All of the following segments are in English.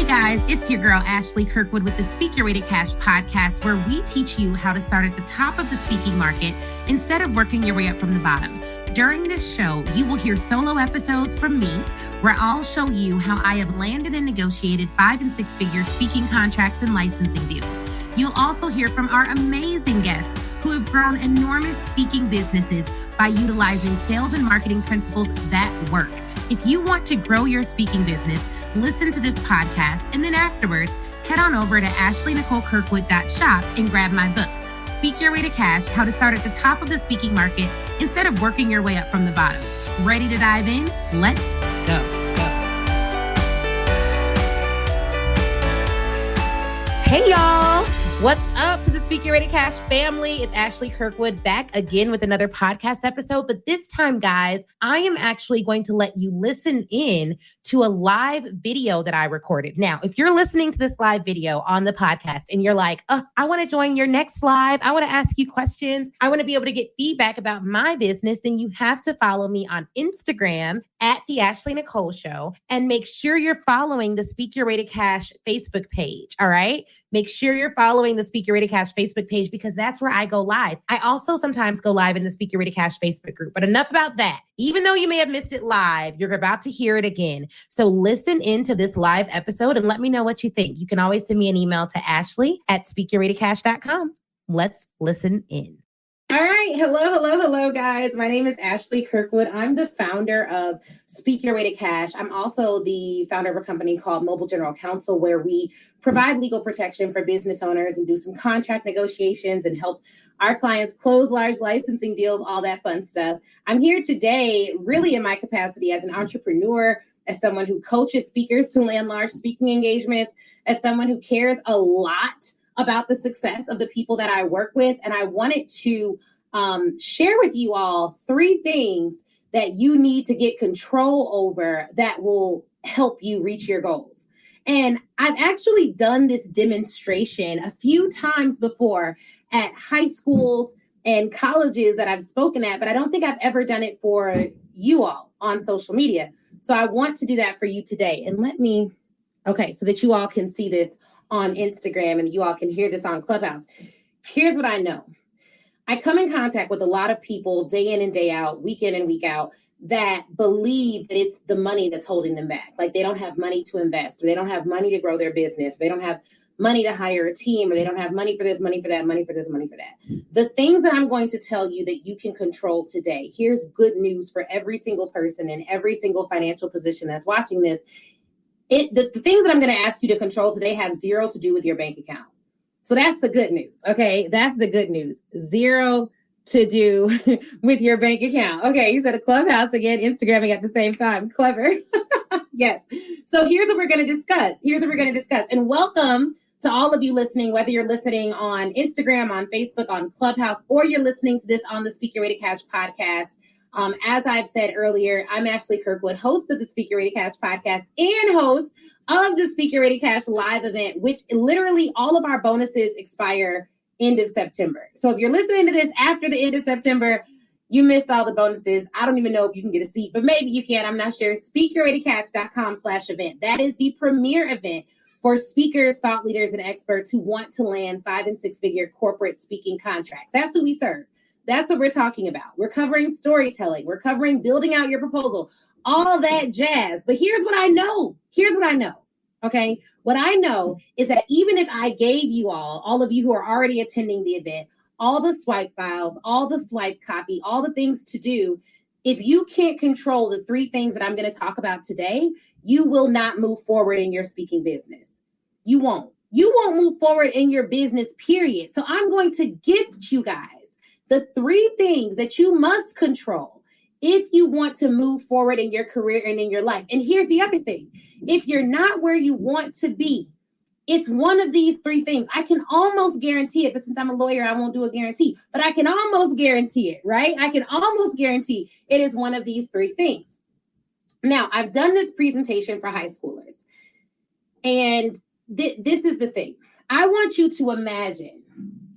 Guys, it's your girl, Ashley Kirkwood with the Speak Your Way to Cash podcast, where we teach you how to start at the top of the speaking market instead of working your way up from the bottom. During this show, you will hear solo episodes from me, where I'll show you how I have landed and negotiated 5- and 6-figure speaking contracts and licensing deals. You'll also hear from our amazing guests who have grown enormous speaking businesses by utilizing sales and marketing principles that work. If you want to grow your speaking business, listen to this podcast, and then afterwards, head on over to ashleynicolekirkwood.shop and grab my book, Speak Your Way to Cash, How to Start at the Top of the Speaking Market instead of working your way up from the bottom. Ready to dive in? Let's go. Hey, y'all. What's up to the Speak Your Way to Cash family? It's Ashley Kirkwood back again with another podcast episode. But this time, guys, I am actually going to let you listen in to a live video that I recorded. Now, if you're listening to this live video on the podcast and you're like, I want to join your next live, I want to ask you questions, I want to be able to get feedback about my business, then you have to follow me on Instagram at the Ashley Nicole Show, and make sure you're following the Speak Your Way to Cash Facebook page. All right. Make sure you're following the Speak Your Way to Cash Facebook page, because that's where I go live. I also sometimes go live in the Speak Your Way to Cash Facebook group, but enough about that. Even though you may have missed it live, you're about to hear it again. So listen into this live episode and let me know what you think. You can always send me an email to ashley@speakyourwaytocash.com. Let's listen in. All right. Hello, guys. My name is Ashley Kirkwood. I'm the founder of Speak Your Way to Cash. I'm also the founder of a company called Mobile General Counsel, where we provide legal protection for business owners and do some contract negotiations and help our clients close large licensing deals, all that fun stuff. I'm here today really in my capacity as an entrepreneur, as someone who coaches speakers to land large speaking engagements, as someone who cares a lot about the success of the people that I work with. And I wanted to share with you all 3 things that you need to get control over that will help you reach your goals. And I've actually done this demonstration a few times before at high schools and colleges that I've spoken at, but I don't think I've ever done it for you all on social media. So I want to do that for you today. And so that you all can see this on Instagram and you all can hear this on Clubhouse. Here's what I know. I come in contact with a lot of people day in and day out, week in and week out, that believe that it's the money that's holding them back. Like they don't have money to invest, or they don't have money to grow their business, or they don't have money to hire a team, or they don't have money for this, money for that, money for this, money for that. The things that I'm going to tell you that you can control today, here's good news for every single person in every single financial position that's watching this. The things that I'm going to ask you to control today have 0 to do with your bank account. So that's the good news. Okay. That's the good news. 0 to do with your bank account. Okay. You said a Clubhouse again, Instagramming at the same time. Clever. Yes. So here's what we're going to discuss. And welcome to all of you listening, whether you're listening on Instagram, on Facebook, on Clubhouse, or you're listening to this on the Speak Your Way to Cash podcast. As I've said earlier, I'm Ashley Kirkwood, host of the Speak Your Way to Cash podcast and host of the Speak Your Way to Cash live event, which literally all of our bonuses expire end of September. So if you're listening to this after the end of September, you missed all the bonuses. I don't even know if you can get a seat, but maybe you can. I'm not sure. SpeakYourWayToCash.com/event. That is the premier event for speakers, thought leaders, and experts who want to land 5- and 6-figure corporate speaking contracts. That's who we serve. That's what we're talking about. We're covering storytelling. We're covering building out your proposal, all that jazz. But here's what I know. Okay. What I know is that even if I gave you all of you who are already attending the event, all the swipe files, all the swipe copy, all the things to do, if you can't control the 3 things that I'm going to talk about today, you will not move forward in your speaking business. You won't move forward in your business, period. So I'm going to gift you guys the 3 things that you must control if you want to move forward in your career and in your life. And here's the other thing. If you're not where you want to be, it's one of these 3 things. I can almost guarantee it, but since I'm a lawyer, I won't do a guarantee. But I can almost guarantee it, right? I can almost guarantee it is one of these 3 things. Now, I've done this presentation for high schoolers. And this is the thing. I want you to imagine.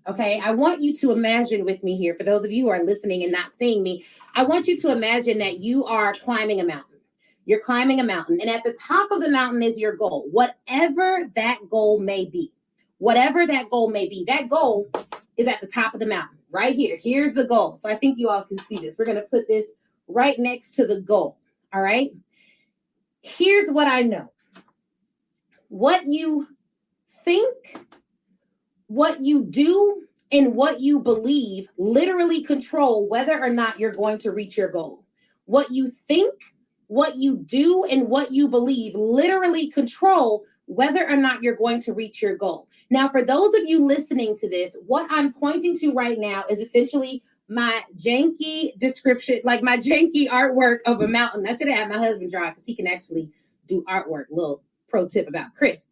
Okay, I want you to imagine with me here, for those of you who are listening and not seeing me, I want you to imagine that you are climbing a mountain. You're climbing a mountain, and at the top of the mountain is your goal, whatever that goal may be. Whatever that goal may be, that goal is at the top of the mountain, right here. Here's the goal. So I think you all can see this. We're going to put this right next to the goal, all right? Here's what I know. What you think, what you do, and what you believe literally control whether or not you're going to reach your goal. What you think, what you do, and what you believe literally control whether or not you're going to reach your goal. Now, for those of you listening to this, what I'm pointing to right now is essentially my janky description, like my janky artwork of a mountain. I should have had my husband draw because he can actually do artwork. Little pro tip about Chris.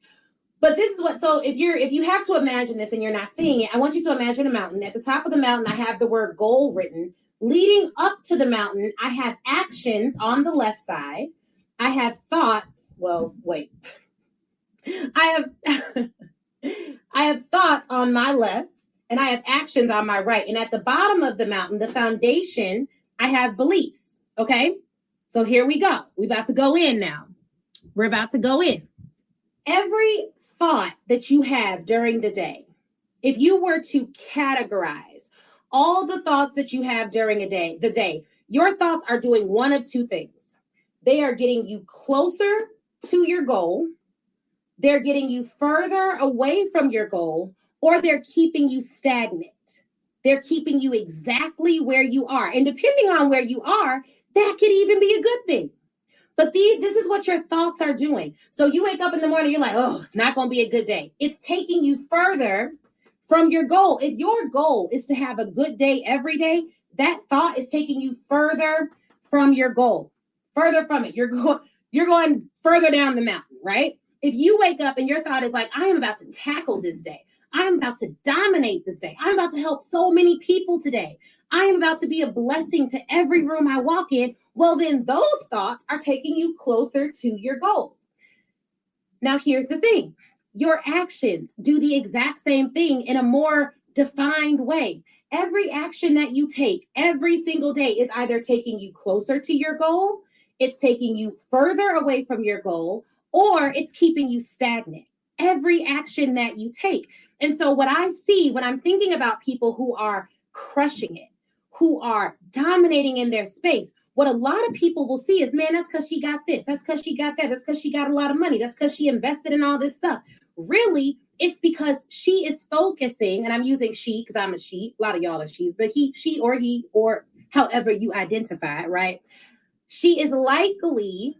But this is what, so if you have to imagine this and you're not seeing it, I want you to imagine a mountain. At the top of the mountain, I have the word goal written. Leading up to the mountain, I have actions on the left side. I have thoughts. Well, wait. I have thoughts on my left, and I have actions on my right. And at the bottom of the mountain, the foundation, I have beliefs. Okay? So here we go. We're about to go in now. We're about to go in. Every thought that you have during the day, if you were to categorize all the thoughts that you have during the day, your thoughts are doing one of two things. They are getting you closer to your goal, they're getting you further away from your goal, or they're keeping you stagnant. They're keeping you exactly where you are. And depending on where you are, that could even be a good thing. But this is what your thoughts are doing. So you wake up in the morning, you're like, oh, it's not going to be a good day. It's taking you further from your goal. If your goal is to have a good day every day, that thought is taking you further from your goal, further from it. You're going further down the mountain, right? If you wake up and your thought is like, I am about to tackle this day. I am about to dominate this day. I'm about to help so many people today. I am about to be a blessing to every room I walk in. Well, then those thoughts are taking you closer to your goals. Now, here's the thing. Your actions do the exact same thing in a more defined way. Every action that you take every single day is either taking you closer to your goal, it's taking you further away from your goal, or it's keeping you stagnant. Every action that you take. And so what I see when I'm thinking about people who are crushing it, who are dominating in their space, what a lot of people will see is, man, that's because she got this. That's because she got that. That's because she got a lot of money. That's because she invested in all this stuff. Really, it's because she is focusing, and I'm using she because I'm a she. A lot of y'all are she's, but she, or however you identify, right? She is likely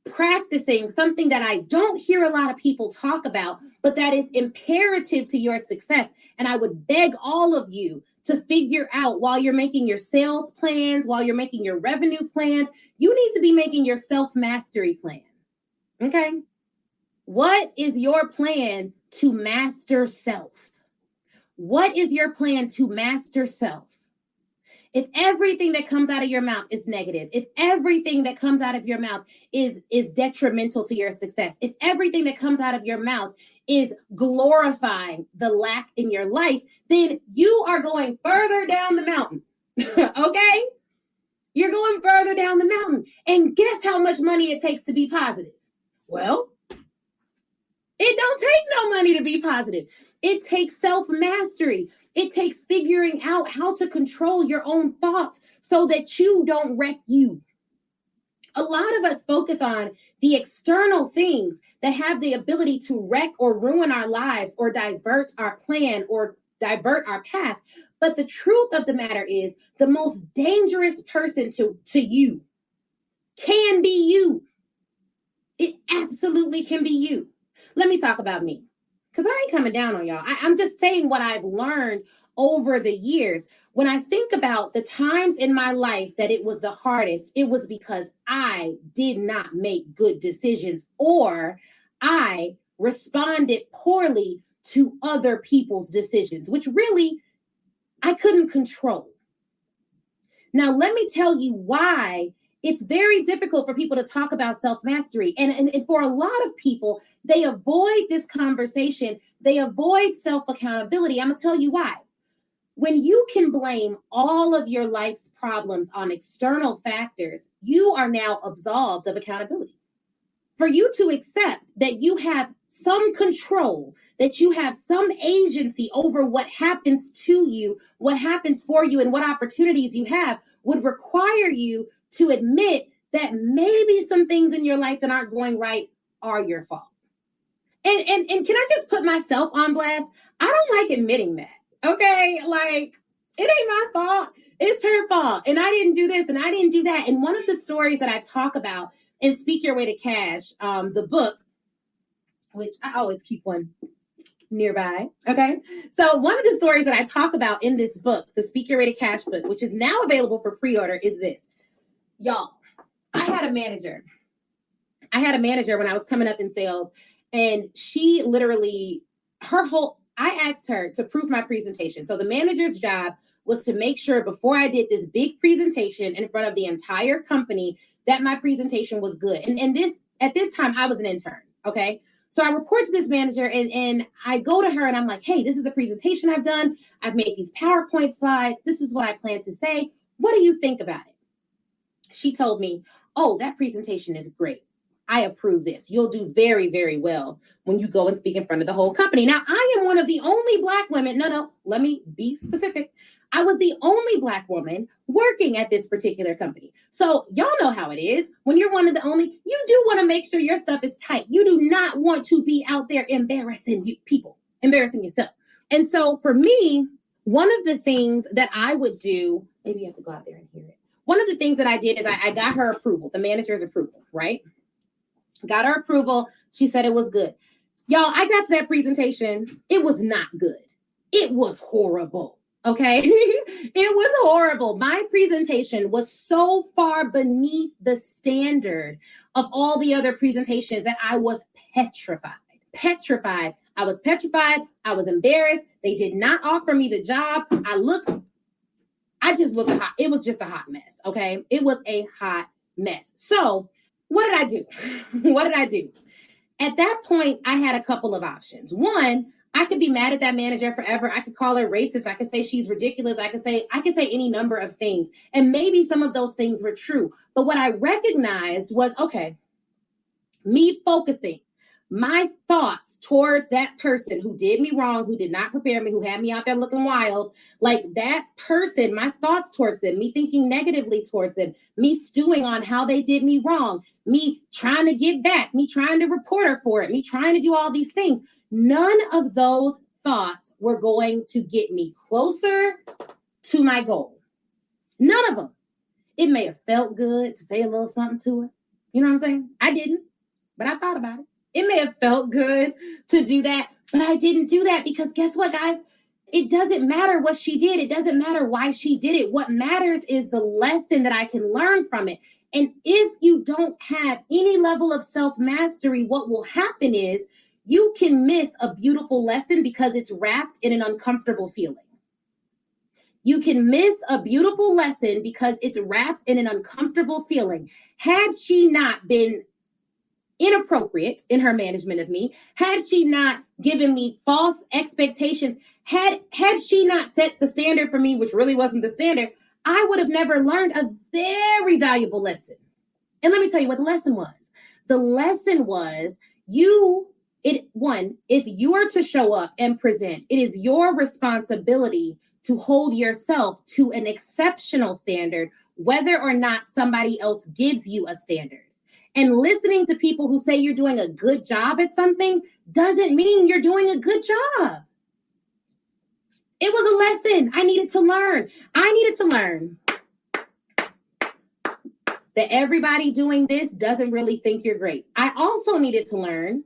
practicing something that I don't hear a lot of people talk about, but that is imperative to your success. And I would beg all of you to figure out, while you're making your sales plans, while you're making your revenue plans, you need to be making your self-mastery plan. Okay? What is your plan to master self? What is your plan to master self? If everything that comes out of your mouth is negative, if everything that comes out of your mouth is detrimental to your success, if everything that comes out of your mouth is glorifying the lack in your life, then you are going further down the mountain. Okay? You're going further down the mountain. And guess how much money it takes to be positive? Well, it don't take no money to be positive. It takes self-mastery. It takes figuring out how to control your own thoughts so that you don't wreck you. A lot of us focus on the external things that have the ability to wreck or ruin our lives or divert our plan or divert our path. But the truth of the matter is, the most dangerous person to you can be you. It absolutely can be you. Let me talk about me, because I ain't coming down on y'all. I'm just saying what I've learned over the years. When I think about the times in my life that it was the hardest, it was because I did not make good decisions, or I responded poorly to other people's decisions, which really I couldn't control. Now, let me tell you why it's very difficult for people to talk about self-mastery. And for a lot of people, they avoid this conversation. They avoid self-accountability. I'm going to tell you why. When you can blame all of your life's problems on external factors, you are now absolved of accountability. For you to accept that you have some control, that you have some agency over what happens to you, what happens for you, and what opportunities you have would require you to admit that maybe some things in your life that aren't going right are your fault. And can I just put myself on blast? I don't like admitting that. Okay, like, it ain't my fault. It's her fault. And I didn't do this and I didn't do that. And one of the stories that I talk about in Speak Your Way to Cash, the book, which I always keep one nearby. Okay, so one of the stories that I talk about in this book, the Speak Your Way to Cash book, which is now available for pre-order, is this. Y'all, I had a manager when I was coming up in sales, and she literally, I asked her to proof my presentation. So the manager's job was to make sure before I did this big presentation in front of the entire company that my presentation was good. And at this time, I was an intern, okay? So I report to this manager and I go to her and I'm like, hey, this is the presentation I've done. I've made these PowerPoint slides. This is what I plan to say. What do you think about it? She told me, oh, that presentation is great. I approve this. You'll do very, very well when you go and speak in front of the whole company. Now, I am one of the only Black women. No, let me be specific. I was the only Black woman working at this particular company. So y'all know how it is. When you're one of the only, you do want to make sure your stuff is tight. You do not want to be out there embarrassing people, embarrassing yourself. And so for me, one of the things that I would do, maybe you have to go out there and hear it. One of the things that I did is I got her approval, the manager's approval, right? Got her approval. She said it was good. Y'all, I got to that presentation. It was not good. It was horrible. Okay. It was horrible. My presentation was so far beneath the standard of all the other presentations that I was petrified. I was petrified. I was embarrassed. They did not offer me the job. I just looked hot. It was just a hot mess. Okay. It was a hot mess. So what did I do? At that point, I had a couple of options. One, I could be mad at that manager forever. I could call her racist. I could say she's ridiculous. I could say any number of things. And maybe some of those things were true. But what I recognized was, okay, me focusing my thoughts towards that person who did me wrong, who did not prepare me, who had me out there looking wild, like that person, my thoughts towards them, me thinking negatively towards them, me stewing on how they did me wrong, me trying to get back, me trying to report her for it, me trying to do all these things. None of those thoughts were going to get me closer to my goal. None of them. It may have felt good to say a little something to her. You know what I'm saying? I didn't, but I thought about it. It may have felt good to do that, but I didn't do that because guess what, guys? It doesn't matter what she did. It doesn't matter why she did it. What matters is the lesson that I can learn from it. And if you don't have any level of self-mastery, what will happen is you can miss a beautiful lesson because it's wrapped in an uncomfortable feeling. You can miss a beautiful lesson because it's wrapped in an uncomfortable feeling. Had she not been inappropriate in her management of me, had she not given me false expectations, had she not set the standard for me, which really wasn't the standard, I would have never learned a very valuable lesson. And let me tell you what the lesson was. The lesson was if you are to show up and present, it is your responsibility to hold yourself to an exceptional standard, whether or not somebody else gives you a standard. And listening to people who say you're doing a good job at something doesn't mean you're doing a good job. It was a lesson I needed to learn. I needed to learn that everybody doing this doesn't really think you're great. I also needed to learn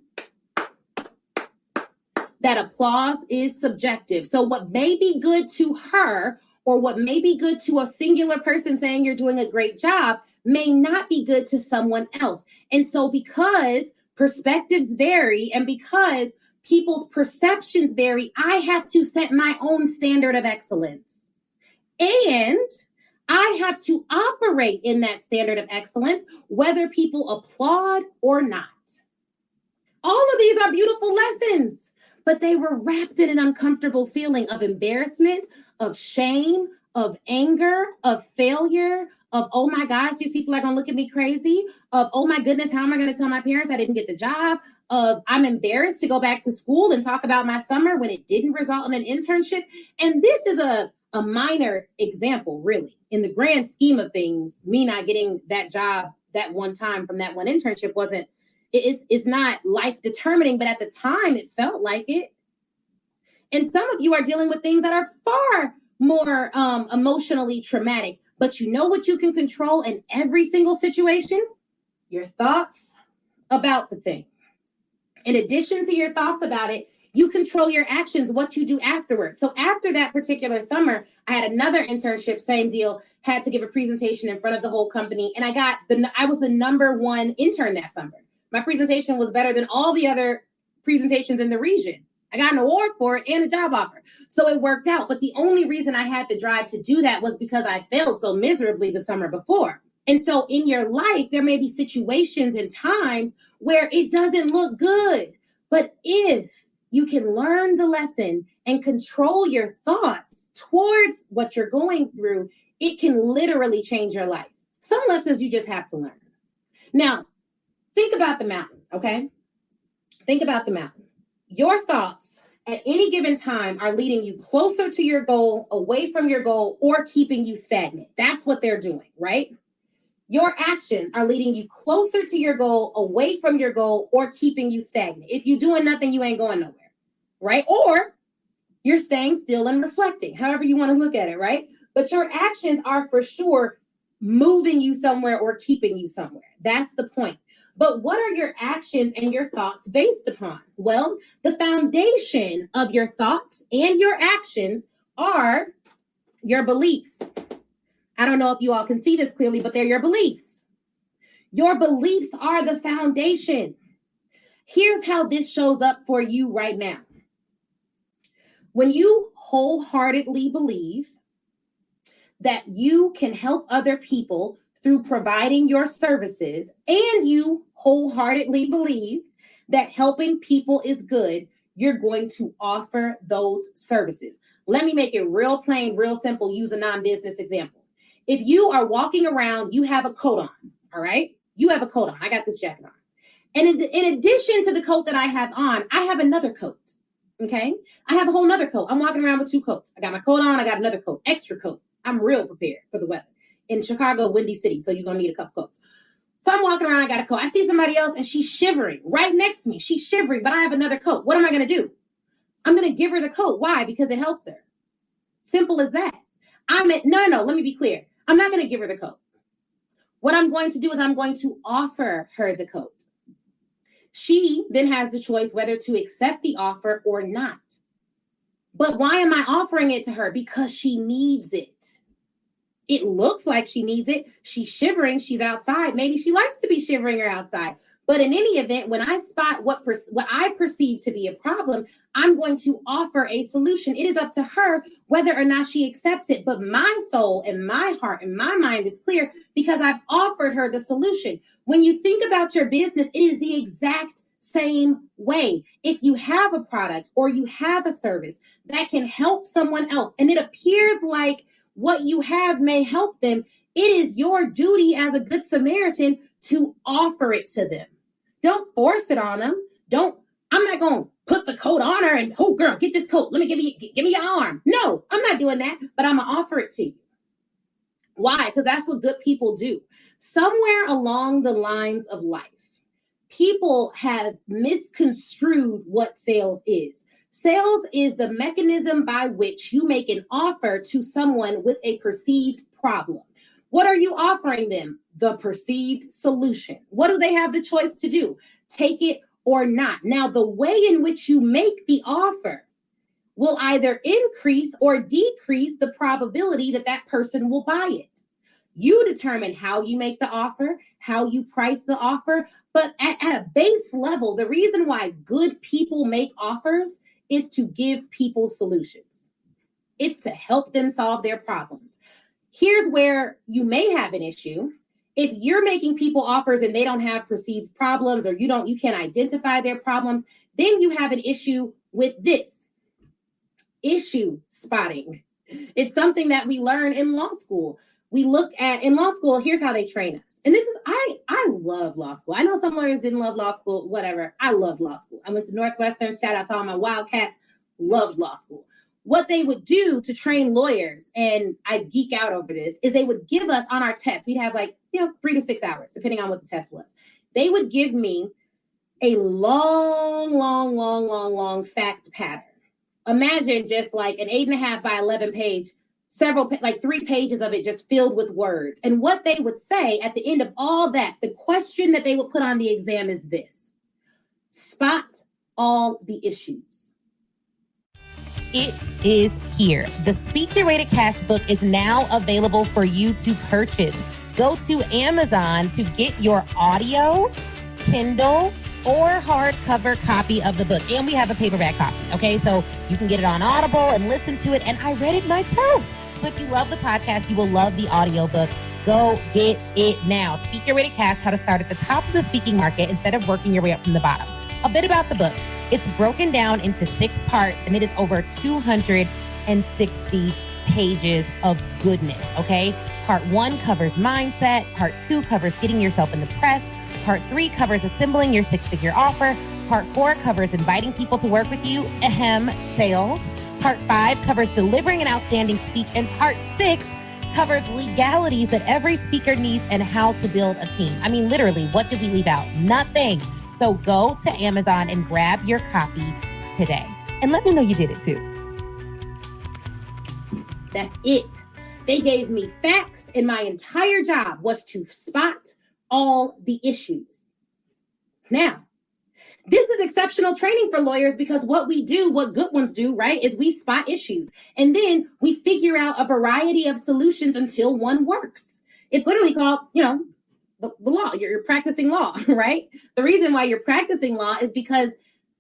that applause is subjective. So what may be good to her or what may be good to a singular person saying you're doing a great job may not be good to someone else. And so because perspectives vary and because people's perceptions vary, I have to set my own standard of excellence. And I have to operate in that standard of excellence, whether people applaud or not. All of these are beautiful lessons. but they were wrapped in an uncomfortable feeling of embarrassment, of shame, of anger, of failure, of, oh my gosh, these people are going to look at me crazy, of, oh my goodness, how am I going to tell my parents I didn't get the job, of, I'm embarrassed to go back to school and talk about my summer when it didn't result in an internship. And this is a minor example, really. In the grand scheme of things, me not getting that job that one time from that one internship it's not life determining, but at the time it felt like it. And some of you are dealing with things that are far more emotionally traumatic, but you know what you can control in every single situation? Your thoughts about the thing. In addition to your thoughts about it, you control your actions, what you do afterwards. So after that particular summer, I had another internship, same deal, had to give a presentation in front of the whole company. And I was the number one intern that summer. My presentation was better than all the other presentations in the region. I got an award for it and a job offer. So it worked out. But the only reason I had the drive to do that was because I failed so miserably the summer before. And so in your life, there may be situations and times where it doesn't look good. But if you can learn the lesson and control your thoughts towards what you're going through, it can literally change your life. Some lessons you just have to learn. Now, think about the mountain, okay? Think about the mountain. Your thoughts at any given time are leading you closer to your goal, away from your goal, or keeping you stagnant. That's what they're doing, right? Your actions are leading you closer to your goal, away from your goal, or keeping you stagnant. If you're doing nothing, you ain't going nowhere, right? Or you're staying still and reflecting, however you want to look at it, right? But your actions are for sure moving you somewhere or keeping you somewhere. That's the point. But what are your actions and your thoughts based upon? Well, the foundation of your thoughts and your actions are your beliefs. I don't know if you all can see this clearly, but they're your beliefs. Your beliefs are the foundation. Here's how this shows up for you right now. When you wholeheartedly believe that you can help other people through providing your services, and you wholeheartedly believe that helping people is good, you're going to offer those services. Let me make it real plain, real simple, use a non-business example. If you are walking around, you have a coat on, all right? You have a coat on. I got this jacket on. And in addition to the coat that I have on, I have another coat, okay? I have a whole nother coat. I'm walking around with two coats. I got my coat on. I got another coat, extra coat. I'm real prepared for the weather. In Chicago, windy city, so you're going to need a couple coats. So I'm walking around. I got a coat. I see somebody else, and she's shivering right next to me. She's shivering, but I have another coat. What am I going to do? I'm going to give her the coat. Why? Because it helps her. Simple as that. No. Let me be clear. I'm not going to give her the coat. What I'm going to do is I'm going to offer her the coat. She then has the choice whether to accept the offer or not. But why am I offering it to her? Because she needs it. It looks like she needs it. She's shivering. She's outside. Maybe she likes to be shivering or outside. But in any event, when I spot what I perceive to be a problem, I'm going to offer a solution. It is up to her whether or not she accepts it. But my soul and my heart and my mind is clear because I've offered her the solution. When you think about your business, it is the exact same way. If you have a product or you have a service that can help someone else, and it appears like what you have may help them, it is your duty as a good Samaritan to offer it to them. Don't force it on them. I'm not going to put the coat on her and, oh girl, get this coat. Let me give me your arm. No, I'm not doing that, but I'm going to offer it to you. Why? Because that's what good people do. Somewhere along the lines of life, people have misconstrued what sales is. Sales is the mechanism by which you make an offer to someone with a perceived problem. What are you offering them? The perceived solution. What do they have the choice to do? Take it or not. Now, the way in which you make the offer will either increase or decrease the probability that that person will buy it. You determine how you make the offer, how you price the offer, but at a base level, the reason why good people make offers is to give people solutions. It's to help them solve their problems. Here's where you may have an issue. If you're making people offers and they don't have perceived problems or you can't identify their problems, then you have an issue with this: issue spotting. It's something that we learn in law school. We look at, in law school, here's how they train us. And this is, I love law school. I know some lawyers didn't love law school, whatever. I love law school. I went to Northwestern, shout out to all my Wildcats, loved law school. What they would do to train lawyers, and I geek out over this, is they would give us on our test, we'd have 3 to 6 hours, depending on what the test was. They would give me a long fact pattern. Imagine just like an 8.5 by 11 page, 3 pages of it just filled with words. And what they would say at the end of all that, the question that they would put on the exam is this: spot all the issues. It is here. The Speak Your Way to Cash book is now available for you to purchase. Go to Amazon to get your audio, Kindle, or hardcover copy of the book. And we have a paperback copy, okay? So you can get it on Audible and listen to it. And I read it myself. So if you love the podcast, you will love the audiobook. Go get it now. Speak Your Way to Cash, how to start at the top of the speaking market instead of working your way up from the bottom. A bit about the book. It's broken down into 6 parts, and it is over 260 pages of goodness, okay? Part 1 covers mindset. Part 2 covers getting yourself in the press. Part 3 covers assembling your 6-figure offer. Part 4 covers inviting people to work with you, sales. Part 5 covers delivering an outstanding speech. And Part 6 covers legalities that every speaker needs and how to build a team. I mean, literally, what did we leave out? Nothing. So go to Amazon and grab your copy today. And let me know you did it too. That's it. They gave me facts, and my entire job was to spot all the issues. Now, this is exceptional training for lawyers, because what we do, what good ones do, right, is we spot issues. And then we figure out a variety of solutions until one works. It's literally called, the law. You're practicing law, right? The reason why you're practicing law is because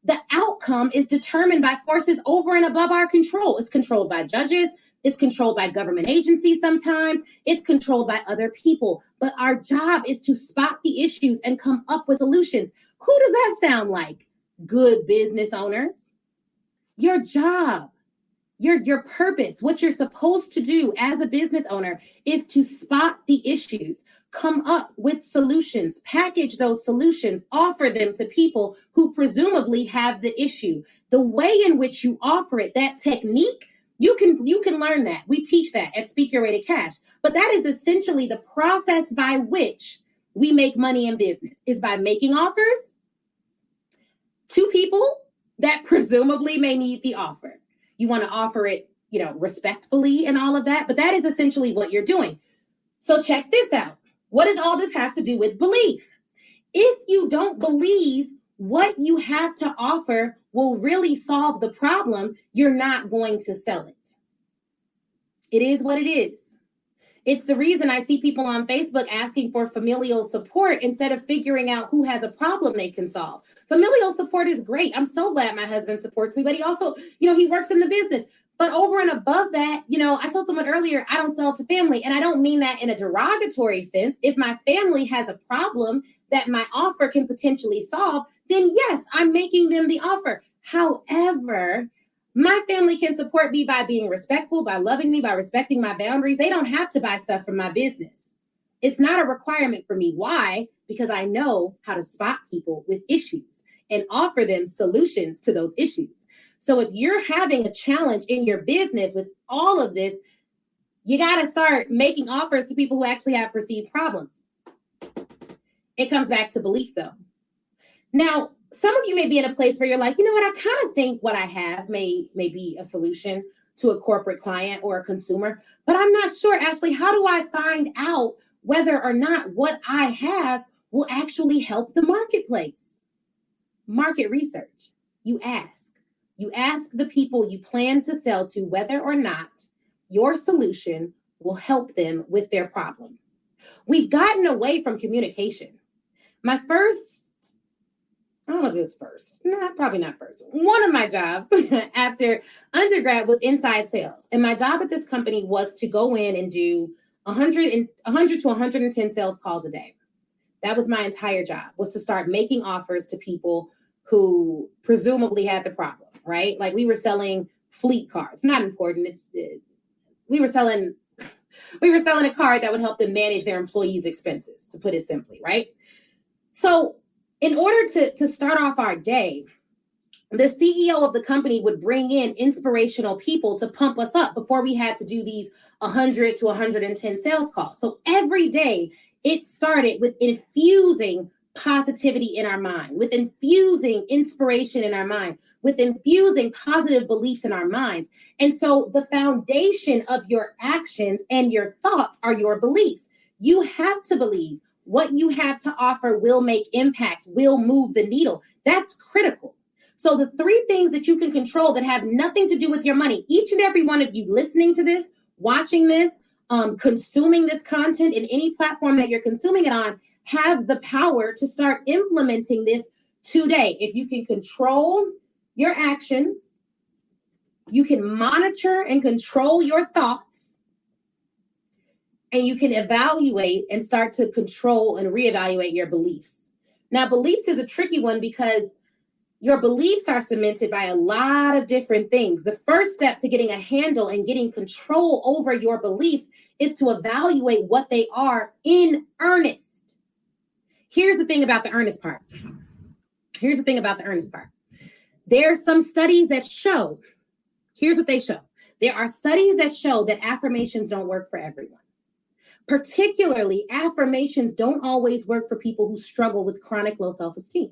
the outcome is determined by forces over and above our control. It's controlled by judges. It's controlled by government agencies sometimes. It's controlled by other people. But our job is to spot the issues and come up with solutions. Who does that sound like? Good business owners. Your job, your purpose, what you're supposed to do as a business owner is to spot the issues, come up with solutions, package those solutions, offer them to people who presumably have the issue. The way in which you offer it, that technique, you can learn that. We teach that at Speak Your Way to Cash. But that is essentially the process by which we make money in business, is by making offers to people that presumably may need the offer. You want to offer it, respectfully and all of that. But that is essentially what you're doing. So check this out. What does all this have to do with belief? If you don't believe what you have to offer will really solve the problem, you're not going to sell it. It is what it is. It's the reason I see people on Facebook asking for familial support instead of figuring out who has a problem they can solve. Familial support is great. I'm so glad my husband supports me, but he also, he works in the business. But over and above that, I told someone earlier, I don't sell to family. And I don't mean that in a derogatory sense. If my family has a problem that my offer can potentially solve, then yes, I'm making them the offer. However, my family can support me by being respectful, by loving me, by respecting my boundaries. They don't have to buy stuff from my business. It's not a requirement for me. Why? Because I know how to spot people with issues and offer them solutions to those issues. So if you're having a challenge in your business with all of this, you got to start making offers to people who actually have perceived problems. It comes back to belief, though. Now, some of you may be in a place where you're like, I kind of think what I have may be a solution to a corporate client or a consumer, but I'm not sure, Ashley, how do I find out whether or not what I have will actually help the marketplace? Market research. You ask the people you plan to sell to whether or not your solution will help them with their problem. We've gotten away from communication. I don't know if it was first. No, probably not first. One of my jobs after undergrad was inside sales. And my job at this company was to go in and do 100 to 110 sales calls a day. That was my entire job, was to start making offers to people who presumably had the problem. right? Like we were selling fleet cars. Not important. We were selling a card that would help them manage their employees' expenses, to put it simply, right? So in order to start off our day, the CEO of the company would bring in inspirational people to pump us up before we had to do these 100 to 110 sales calls. So every day it started with infusing positivity in our mind, with infusing inspiration in our mind, with infusing positive beliefs in our minds. And so the foundation of your actions and your thoughts are your beliefs. You have to believe what you have to offer will make impact, will move the needle. That's critical. So the three things that you can control that have nothing to do with your money, each and every one of you listening to this, watching this, consuming this content in any platform that you're consuming it on, have the power to start implementing this today. If you can control your actions, you can monitor and control your thoughts, and you can evaluate and start to control and reevaluate your beliefs. Now, beliefs is a tricky one because your beliefs are cemented by a lot of different things. The first step to getting a handle and getting control over your beliefs is to evaluate what they are in earnest. Here's the thing about the earnest part. There are some studies that show, here's what they show. There are studies that show that affirmations don't work for everyone. Particularly, affirmations don't always work for people who struggle with chronic low self-esteem.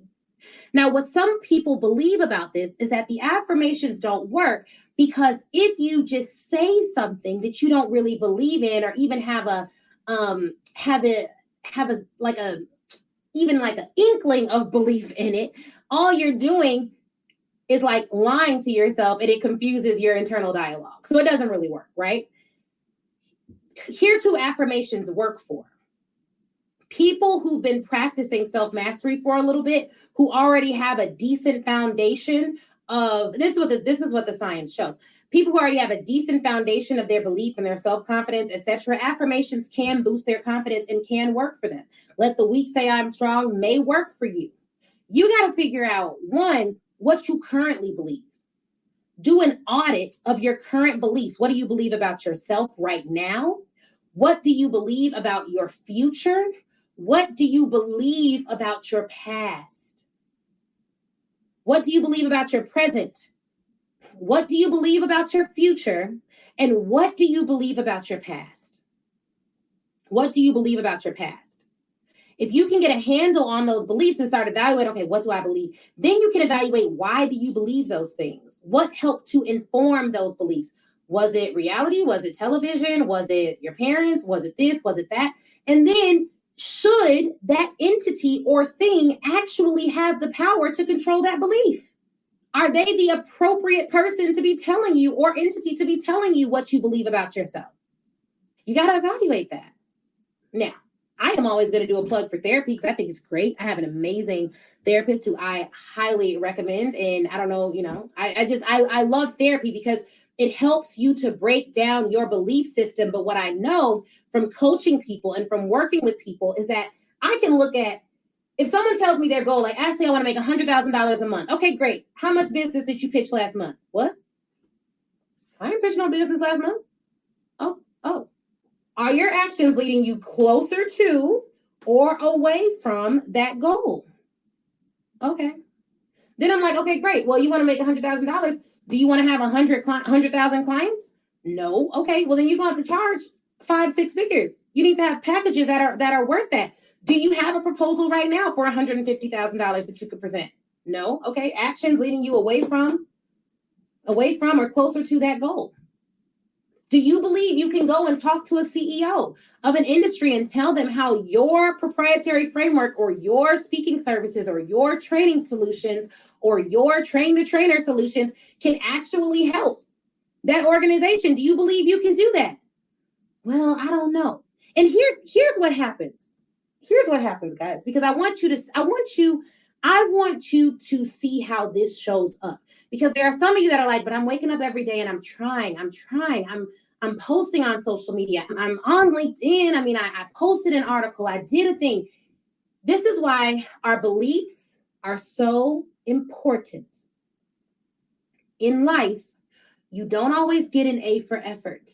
Now, what some people believe about this is that the affirmations don't work because if you just say something that you don't really believe in, or even have an inkling of belief in it, all you're doing is like lying to yourself, and it confuses your internal dialogue. So it doesn't really work, right? Here's who affirmations work for. People who've been practicing self-mastery for a little bit, who already have a decent foundation of, this is what the science shows. People who already have a decent foundation of their belief and their self-confidence, etc. Affirmations can boost their confidence and can work for them. Let the weak say I'm strong may work for you. You got to figure out, one, what you currently believe. Do an audit of your current beliefs. What do you believe about yourself right now? What do you believe about your future? What do you believe about your past? What do you believe about your present? What do you believe about your future? And what do you believe about your past? What do you believe about your past? If you can get a handle on those beliefs and start evaluating, okay, what do I believe? Then you can evaluate, why do you believe those things? What helped to inform those beliefs? Was it reality? Was it television? Was it your parents? Was it this? Was it that? And then, should that entity or thing actually have the power to control that belief? Are they the appropriate person to be telling you, or entity to be telling you, what you believe about yourself? You got to evaluate that. Now, I am always going to do a plug for therapy because I think it's great. I have an amazing therapist who I highly recommend. And I don't know, I love therapy because it helps you to break down your belief system. But what I know from coaching people and from working with people is that I can look at, if someone tells me their goal, like, Ashley, I want to make $100,000 a month. Okay, great. How much business did you pitch last month? What? I didn't pitch no business last month. Oh. Are your actions leading you closer to or away from that goal? Okay. Then I'm like, okay, great. Well, you want to make $100,000. Do you want to have 100,000 clients? No. Okay. Well, then you're going to have to charge 5-6 figures. You need to have packages that are worth that. Do you have a proposal right now for $150,000 that you could present? No. Okay. Actions leading you away from or closer to that goal. Do you believe you can go and talk to a CEO of an industry and tell them how your proprietary framework or your speaking services or your training solutions or your train the trainer solutions can actually help that organization? Do you believe you can do that? Well, I don't know. And here's what happens. Here's what happens, guys, because I want you to see how this shows up, because there are some of you that are like, but I'm waking up every day and I'm trying. I'm posting on social media. I'm on LinkedIn. I mean, I posted an article. I did a thing. This is why our beliefs are so important. in life, you don't always get an A for effort.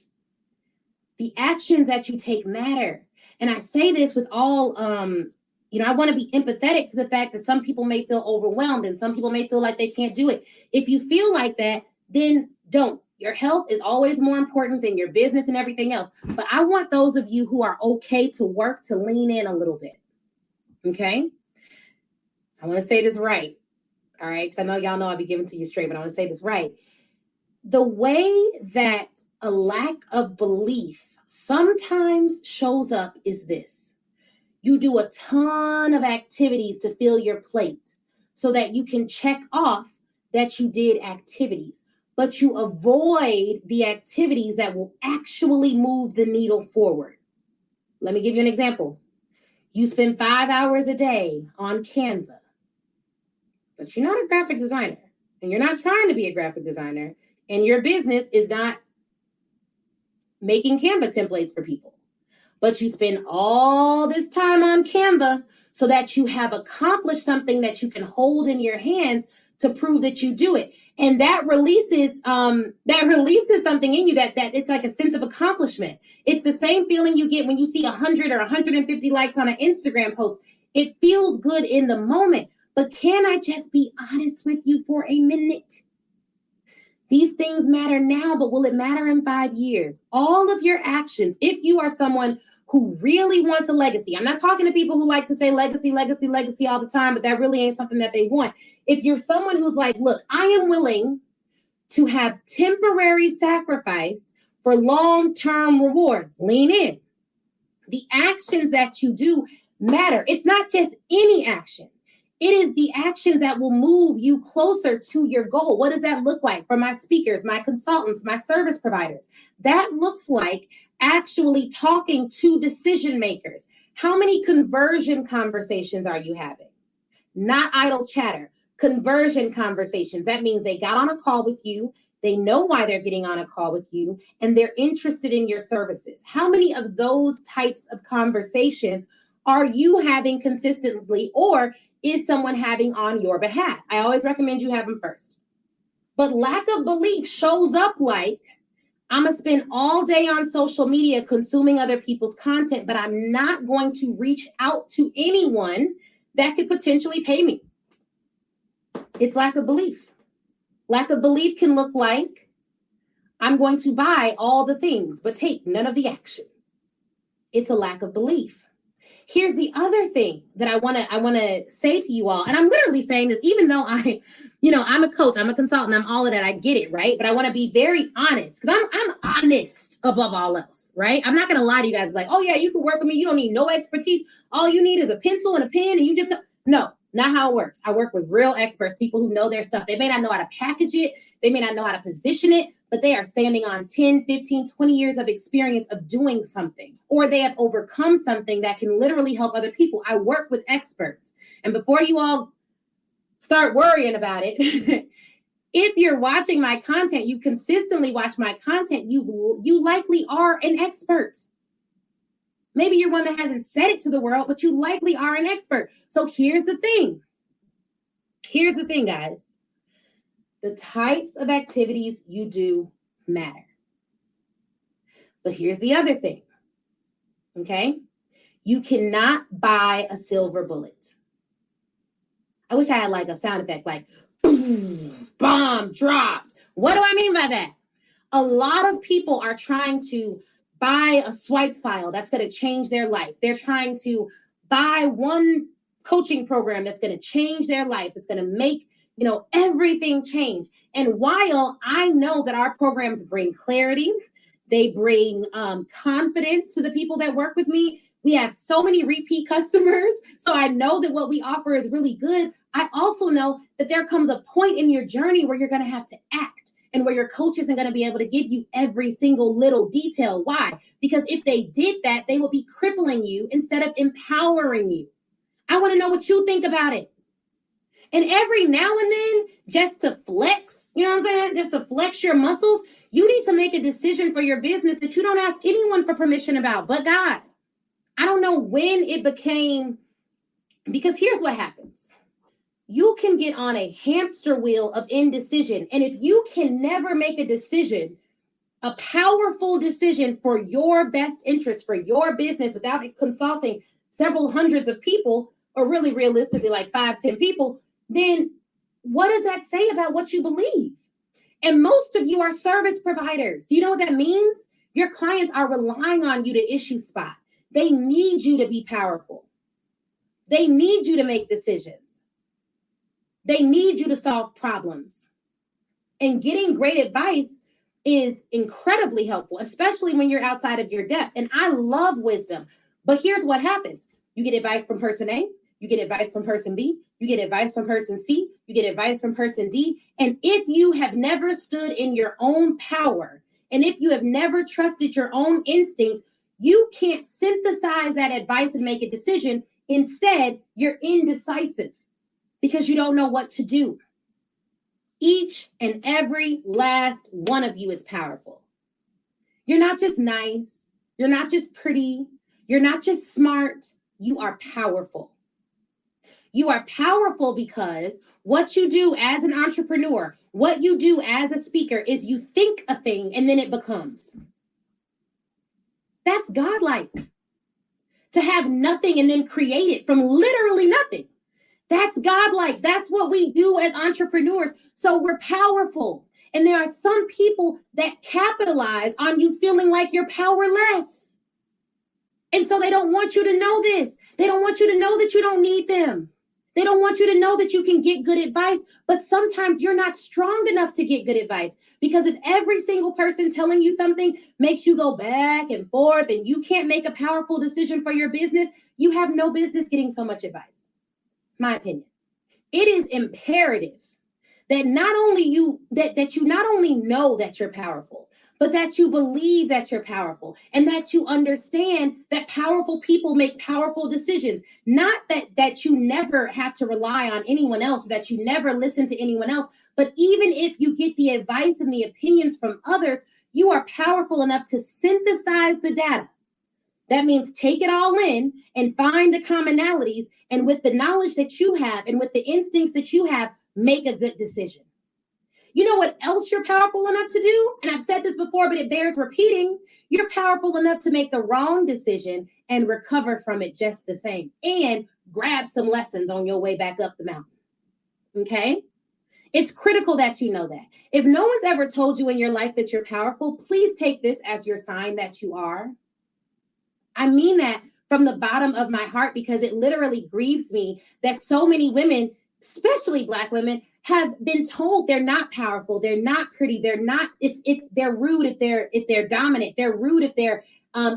The actions that you take matter. And I say this with all, I want to be empathetic to the fact that some people may feel overwhelmed and some people may feel like they can't do it. If you feel like that, then don't. Your health is always more important than your business and everything else. But I want those of you who are okay to work to lean in a little bit. Okay? I want to say this right. All right? Because I know y'all know I'll be giving to you straight, but I want to say this right. The way that a lack of belief sometimes shows up is this. You do a ton of activities to fill your plate so that you can check off that you did activities, but you avoid the activities that will actually move the needle forward. Let me give you an example. You spend 5 hours a day on Canva, but you're not a graphic designer and you're not trying to be a graphic designer, and your business is not making Canva templates for people. But you spend all this time on Canva so that you have accomplished something that you can hold in your hands to prove that you do it. And that releases something in you that it's like a sense of accomplishment. It's the same feeling you get when you see 100 or 150 likes on an Instagram post. It feels good in the moment. But can I just be honest with you for a minute? These things matter now, but will it matter in 5 years? All of your actions, if you are someone who really wants a legacy, I'm not talking to people who like to say legacy, legacy, legacy all the time, but that really ain't something that they want. If you're someone who's like, look, I am willing to have temporary sacrifice for long-term rewards, lean in. The actions that you do matter. It's not just any action. It is the actions that will move you closer to your goal. What does that look like for my speakers, my consultants, my service providers? That looks like actually talking to decision makers. How many conversion conversations are you having? Not idle chatter. Conversion conversations. That means they got on a call with you. They know why they're getting on a call with you, and they're interested in your services. How many of those types of conversations are you having consistently, or is someone having on your behalf? I always recommend you have them first. But lack of belief shows up like, I'm going to spend all day on social media consuming other people's content, but I'm not going to reach out to anyone that could potentially pay me. It's lack of belief. Lack of belief can look like, I'm going to buy all the things, but take none of the action. It's a lack of belief. Here's the other thing that I want to say to you all, and I'm literally saying this, even though I'm a coach, I'm a consultant, I'm all of that, I get it, right? But I want to be very honest, because I'm honest above all else, right? I'm not going to lie to you guys like, oh yeah, you can work with me, you don't need no expertise, all you need is a pencil and a pen, and you just no, not how it works. I work with real experts, people who know their stuff. They may not know how to package it, they may not know how to position it, but they are standing on 10, 15, 20 years of experience of doing something, or they have overcome something that can literally help other people. I work with experts. And before you all start worrying about it, if you're watching my content, you consistently watch my content, you likely are an expert. Maybe you're one that hasn't said it to the world, but you likely are an expert. So here's the thing. Here's the thing, guys. The types of activities you do matter. But here's the other thing, okay? You cannot buy a silver bullet. I wish I had like a sound effect, like boom, bomb dropped. What do I mean by that? A lot of people are trying to buy a swipe file that's going to change their life. They're trying to buy one coaching program that's going to change their life. It's going to make everything change. And while I know that our programs bring clarity, they bring confidence to the people that work with me. We have so many repeat customers. So I know that what we offer is really good. I also know that there comes a point in your journey where you're going to have to act, and where your coach isn't going to be able to give you every single little detail. Why? Because if they did that, they will be crippling you instead of empowering you. I want to know what you think about it. And every now and then, just to flex, you know what I'm saying? Just to flex your muscles, you need to make a decision for your business that you don't ask anyone for permission about, but God. I don't know when it became, because here's what happens. you can get on a hamster wheel of indecision. And if you can never make a decision, a powerful decision for your best interest, for your business, without consulting several hundreds of people, or really realistically like 5-10 people, then what does that say about what you believe? And most of you are service providers. Do you know what that means? Your clients are relying on you to issue spot. They need you to be powerful. They need you to make decisions. They need you to solve problems. And getting great advice is incredibly helpful, especially when you're outside of your depth. And I love wisdom. But here's what happens. You get advice from person A, you get advice from person B, you get advice from person C, you get advice from person D. And if you have never stood in your own power, and if you have never trusted your own instinct, you can't synthesize that advice and make a decision. Instead, you're indecisive because you don't know what to do. Each and every last one of you is powerful. You're not just nice. You're not just pretty. You're not just smart. You are powerful. You are powerful because what you do as an entrepreneur, what you do as a speaker is you think a thing and then it becomes. That's godlike. To have nothing and then create it from literally nothing. That's godlike. That's what we do as entrepreneurs. So we're powerful. And there are some people that capitalize on you feeling like you're powerless. And so they don't want you to know this. They don't want you to know that you don't need them. They don't want you to know that you can get good advice. But sometimes you're not strong enough to get good advice, because if every single person telling you something makes you go back and forth and you can't make a powerful decision for your business, you have no business getting so much advice. My opinion. It is imperative that not only you not only know that you're powerful, but that you believe that you're powerful and that you understand that powerful people make powerful decisions. Not that you never have to rely on anyone else, that you never listen to anyone else, but even if you get the advice and the opinions from others, you are powerful enough to synthesize the data. That means take it all in and find the commonalities, and with the knowledge that you have and with the instincts that you have, make a good decision. You know what else you're powerful enough to do? And I've said this before, but it bears repeating. You're powerful enough to make the wrong decision and recover from it just the same, and grab some lessons on your way back up the mountain. Okay? It's critical that you know that. If no one's ever told you in your life that you're powerful, please take this as your sign that you are. I mean that from the bottom of my heart, because it literally grieves me that so many women, especially Black women, have been told they're not powerful, they're not pretty, they're rude if they're dominant, they're rude if they're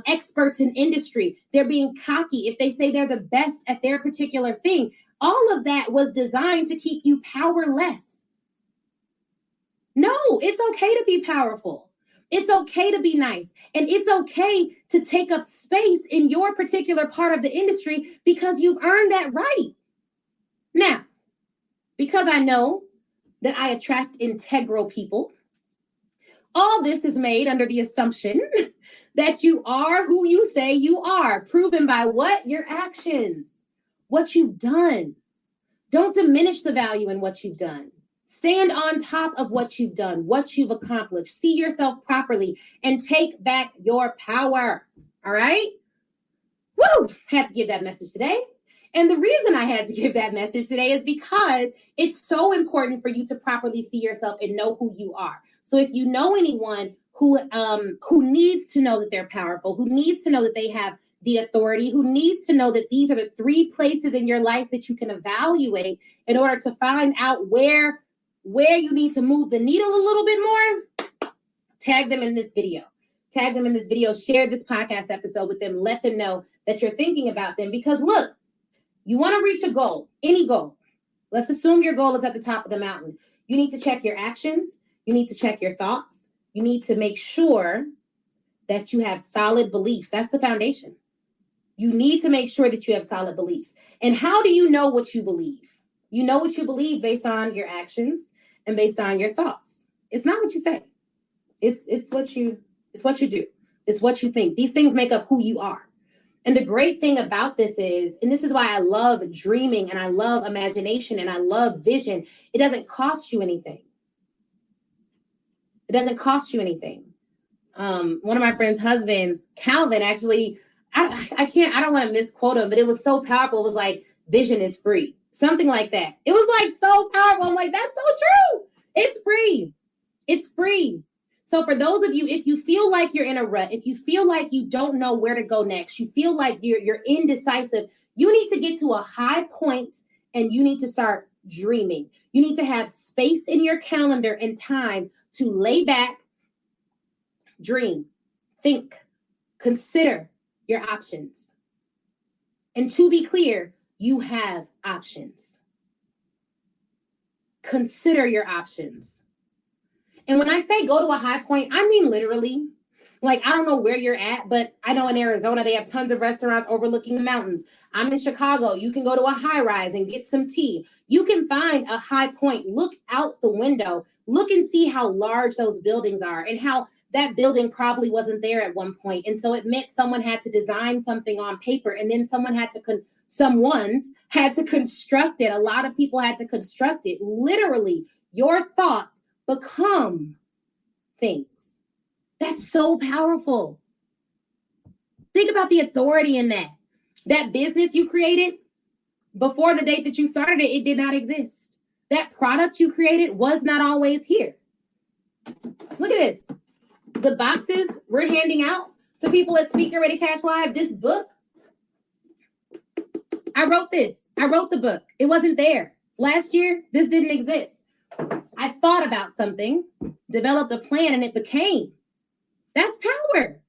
experts in industry, they're being cocky if they say they're the best at their particular thing. All of that was designed to keep you powerless. No, it's okay to be powerful. It's okay to be nice. And it's okay to take up space in your particular part of the industry because you've earned that right. Now, because I know that I attract integral people, all this is made under the assumption that you are who you say you are, proven by what? Your actions, what you've done. Don't diminish the value in what you've done. Stand on top of what you've done, what you've accomplished. See yourself properly and take back your power. All right? Woo! Had to give that message today. And the reason I had to give that message today is because it's so important for you to properly see yourself and know who you are. So if you know anyone who needs to know that they're powerful, who needs to know that they have the authority, who needs to know that these are the 3 places in your life that you can evaluate in order to find out where you need to move the needle a little bit more, tag them in this video. Tag them in this video. Share this podcast episode with them. Let them know that you're thinking about them. Because look, you want to reach a goal, any goal. Let's assume your goal is at the top of the mountain. You need to check your actions. You need to check your thoughts. You need to make sure that you have solid beliefs. That's the foundation. You need to make sure that you have solid beliefs. And how do you know what you believe? You know what you believe based on your actions and based on your thoughts. It's not what you say. It's what you do. It's what you think. These things make up who you are. And the great thing about this is, and this is why I love dreaming and I love imagination and I love vision, it doesn't cost you anything. It doesn't cost you anything. One of my friend's husbands, Calvin, actually, I don't want to misquote him, but it was so powerful. It was like, vision is free. Something like that. It was like so powerful. I'm like, that's so true. It's free. It's free. So for those of you, if you feel like you're in a rut, if you feel like you don't know where to go next, you feel like you're indecisive, you need to get to a high point and you need to start dreaming. You need to have space in your calendar and time to lay back, dream, think, consider your options. And to be clear, you have options. Consider your options. And when I say go to a high point, I mean literally. Like, I don't know where you're at, but I know in Arizona, they have tons of restaurants overlooking the mountains. I'm in Chicago. You can go to a high rise and get some tea. You can find a high point. Look out the window. Look and see how large those buildings are and how that building probably wasn't there at one point. And so it meant someone had to design something on paper and then someone's had to construct it. A lot of people had to construct it. Literally, your thoughts become things. That's so powerful. Think about the authority in that. That business you created, before the date that you started it, it did not exist. That product you created was not always here. Look at this. The boxes we're handing out to people at Speaker Ready Cash Live, this book, I wrote this. I wrote the book. It wasn't there. Last year, this didn't exist. I thought about something, developed a plan, and it became. That's power.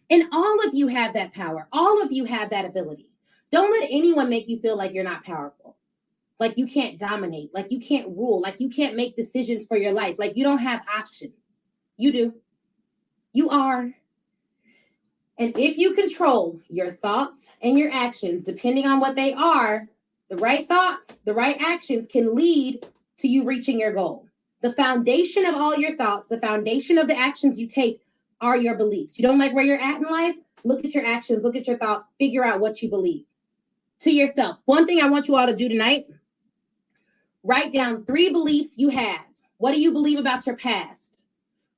And all of you have that power. All of you have that ability. Don't let anyone make you feel like you're not powerful, like you can't dominate, like you can't rule, like you can't make decisions for your life, like you don't have options. You do. You are. And if you control your thoughts and your actions, depending on what they are, the right thoughts, the right actions can lead to you reaching your goal. The foundation of all your thoughts, the foundation of the actions you take are your beliefs. You don't like where you're at in life? Look at your actions, look at your thoughts, figure out what you believe. To yourself. One thing I want you all to do tonight, write down 3 beliefs you have. What do you believe about your past?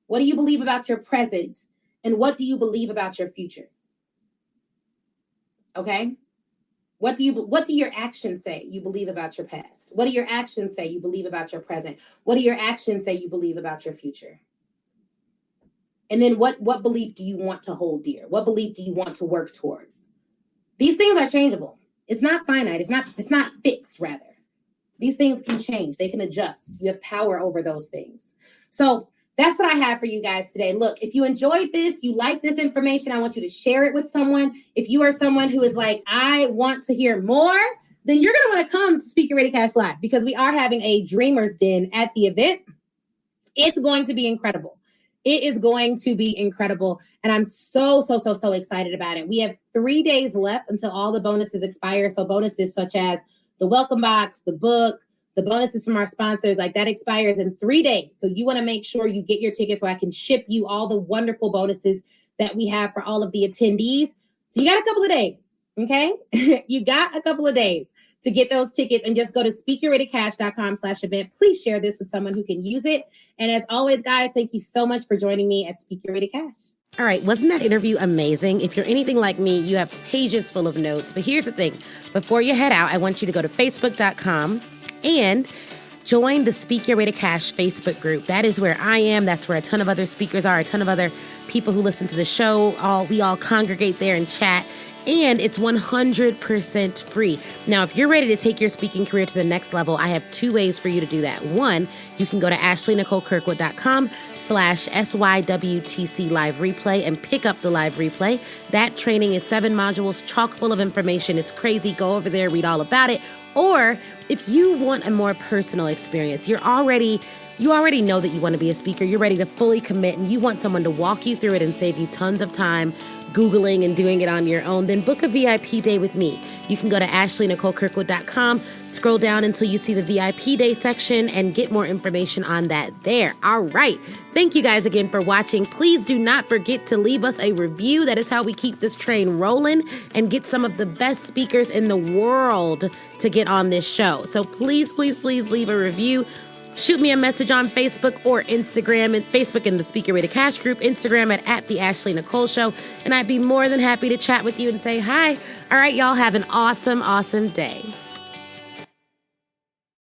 What do you believe about your present? And what do you believe about your future? Okay? What do your actions say you believe about your past? What do your actions say you believe about your present? What do your actions say you believe about your future? And then what belief do you want to hold dear? What belief do you want to work towards? These things are changeable. It's not finite. It's not fixed, rather. These things can change. They can adjust. You have power over those things. So that's what I have for you guys today. Look, if you enjoyed this, you like this information, I want you to share it with someone. If you are someone who is like, I want to hear more, then you're going to want to come to Speaker Ready Cash Live because we are having a Dreamer's Den at the event. It's going to be incredible. It is going to be incredible. And I'm so excited about it. We have 3 days left until all the bonuses expire. So bonuses such as the welcome box, the book, the bonuses from our sponsors, like that expires in 3 days. So you want to make sure you get your ticket so I can ship you all the wonderful bonuses that we have for all of the attendees. So you got a couple of days, okay? You got a couple of days to get those tickets and just go to speakerreadycash.com/event. Please share this with someone who can use it. And as always, guys, thank you so much for joining me at Speaker Ready Cash. All right, wasn't that interview amazing? If you're anything like me, you have pages full of notes. But here's the thing. Before you head out, I want you to go to facebook.com and join the Speak Your Way to Cash Facebook group. That is where I am. That's where a ton of other speakers are, a ton of other people who listen to the show. We all congregate there and chat. And it's 100% free. Now, if you're ready to take your speaking career to the next level, I have 2 ways for you to do that. One, you can go to ashleynicolekirkwood.com/SYWTC live replay and pick up the live replay. That training is 7 modules, chock full of information. It's crazy. Go over there, read all about it. Or if you want a more personal experience, you already know that you want to be a speaker. You're ready to fully commit and you want someone to walk you through it and save you tons of time Googling and doing it on your own, then book a VIP day with me. You can go to ashleynicolekirkwood.com, scroll down until you see the VIP Day section, and get more information on that there. All right. Thank you guys again for watching. Please do not forget to leave us a review. That is how we keep this train rolling and get some of the best speakers in the world to get on this show. So please, please, please leave a review. Shoot me a message on Facebook or Instagram, and Facebook in the Speak Your Way to Cash group, Instagram at the Ashley Nicole Show. And I'd be more than happy to chat with you and say hi. All right, y'all have an awesome, awesome day.